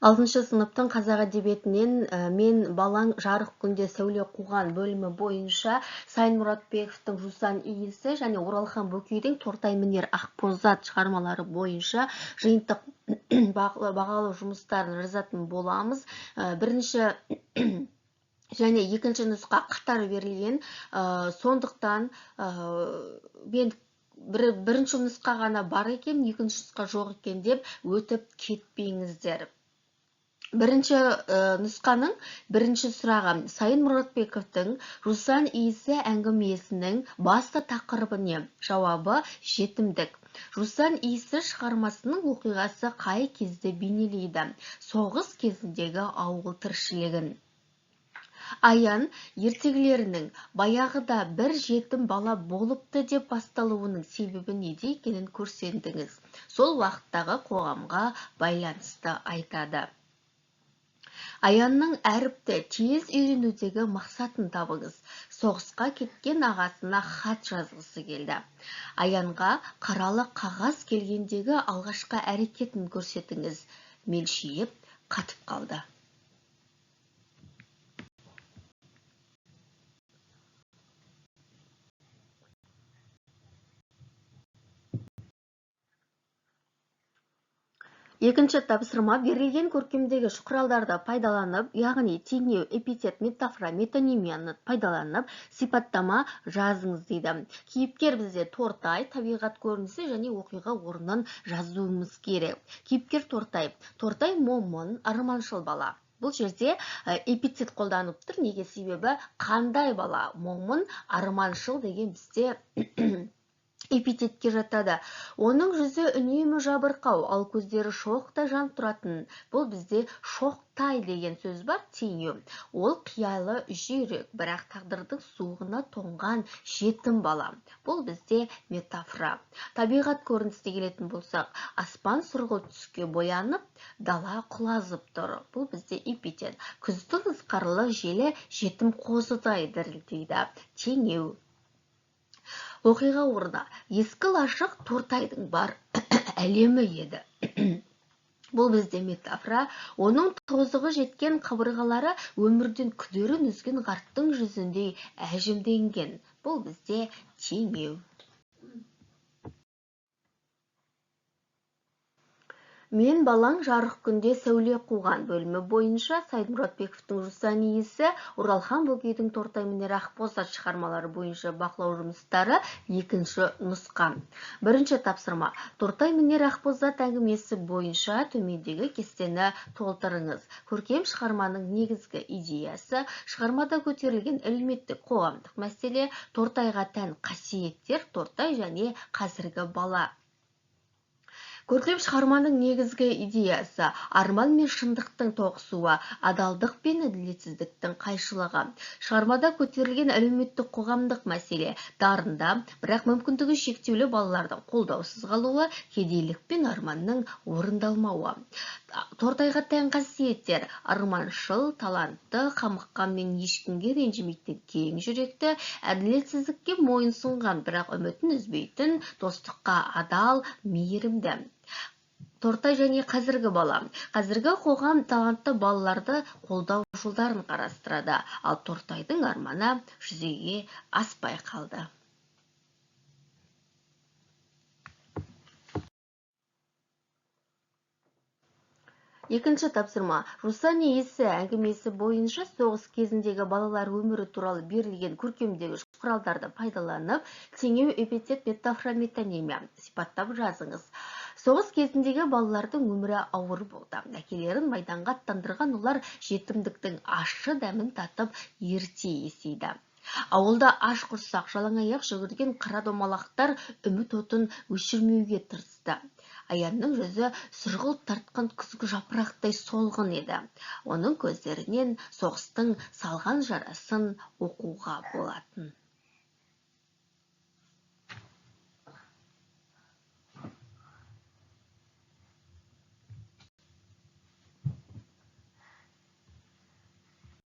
6 сыныптың қазақ әдебиетінен мен балаң жарық күнде сәуле қуған бөлімі бойынша Сайын Мұратбековтың Жусан иісі және Оралхан Бөкейдің Тортай мінер Ақбозат шығармалары бойынша жиынтық бағалау жұмыстарын жазатын боламыз. Бірінші және екінші нұсқа қатар берілген, сондықтан мен бірінші нұсқа ғана бар екен, екінші нұсқа жоқ екен деп өтіп кетпеңіздер. Бірінші нұсқаның бірінші сұрағы: Сайын Мұратбековтың Жусан иісі әңгімесінің басты тақырыбы не? Жауабы: жетімдік. Жусан иісі шығармасының оқиғасы қай кезді бейнелейді? Соғыс кезіндегі ауыл тіршілігін. Аян ертегілерінің баяғыда бір жетім бала болыпты деп басталуының себебі неде екенін көрсетіңіз. Сол уақыттағы қоғамға байланысты айтады. Аянның әріпті тез үйренудегі мақсатын табыңыз. Соғысқа кеткен ағасына хат жазғысы келді. Аянға қаралы қағаз келгендегі алғашқы әрекетін көрсетіңіз. Мелшиіп қатып қалды. Екінші тапсырма: берілген көркемдегі құралдарды пайдаланып, яғни теңеу, эпитет, метафора, метонимияны пайдаланып, сипаттама жазыңыз дейді. Кейіпкер бізде Тортай, табиғат көрінісі және оқиға орнын жазуымыз керек. Кейіпкер Тортай. Тортай момын, арманшыл бала. Бұл жерде эпитет қолданып тұр. Неге? Себебі қандай бала? Момын, арманшыл деген бізде эпитетке жатады. Оның жүзі үнемі жабырқау, ал көздері шоқтай жанып тұратын. Бұл бізде шоқтай деген сөз бар, теңеу. Ол қиялы жүйрек, бірақ тағдырдың суығына тоңған жетім бала. Бұл бізде метафора. Табиғат көрінісіне келетін болсақ, аспан сұрғылт түске боянып, дала құлазып тұр. Бұл бізде эпитет. Күздің ызғарлы желі жетім қозыдай дірілдейді. Теңеу. Оқиға орны: ескі лашық Тортайдың бар әлемі еді. Бұл бізде метафора. Оның тозығы жеткен қабырғалары өмірден күдерін үзген қарттың жүзіндей әжімденген. Бұл бізде теңеу. Мен балаң жарық күнде сәуле қуған бөлімі бойынша Сайын Мұратбековтың Жусан иісі, Оралхан Бөкейдің Тортай мінер Ақбозат шығармалары бойынша бақылау жұмыстары екінші нұсқа. Бірінші тапсырма: Тортай мінер Ақбозат әңгімесі бойынша төмендегі кестені толтырыңыз. Көркем шығарманың негізгі идеясы, шығармада көтерілген әлеуметтік қоғамдық мәселе, Тортайға тән қасиеттер, Тортай және қазіргі бала. Көркем шығарманың негізгі идеясы: арман мен шындықтың тоғысуы, адалдық пен әділетсіздіктің қайшылығы. Шығармада көтерілген әлеуметтік қоғамдық мәселе, дарында, бірақ мүмкіндігі шектеулі балалардың қолдаусыз қалуы, кедейлік пен арманның орындалмауы. Тортайға тән қасиеттер: арманшыл, талантты, қамыққан мен ешкімге ренжімейтін кең жүректі, әділетсіздікке мойынсұнған, бірақ үмітін үзбейтін, достыққа адал, мейірімді. Тортай және қазіргі бала. Қазіргі қоғам талантты балаларды қолдау жолдарын қарастырады, ал Тортайдың арманы жүзеге аспай қалды. Екінші тапсырма: Жусан иісі әңгімесі бойынша соғыс кезіндегі балалар өмірі туралы берілген көркемдегі құралдарды пайдаланып, теңеу, эпитет, метафора, метонимия сипаттап жазыңыз. Соғыс кезіндегі балалардың өмірі ауыр болды. Әкелерін майданға аттандырған олар жетімдіктің ащы дәмін татып ерте есейді. Ауылда аш құрсақ, жалаңаяқ жүгірген қара домалақтар үміт отын өшірмеуге тырысты. Аянның жүзі сұрғылт тартқан күзгі жапырақтай солғын еді. Оның көздерінен соғыстың салған жарасын оқуға болатын.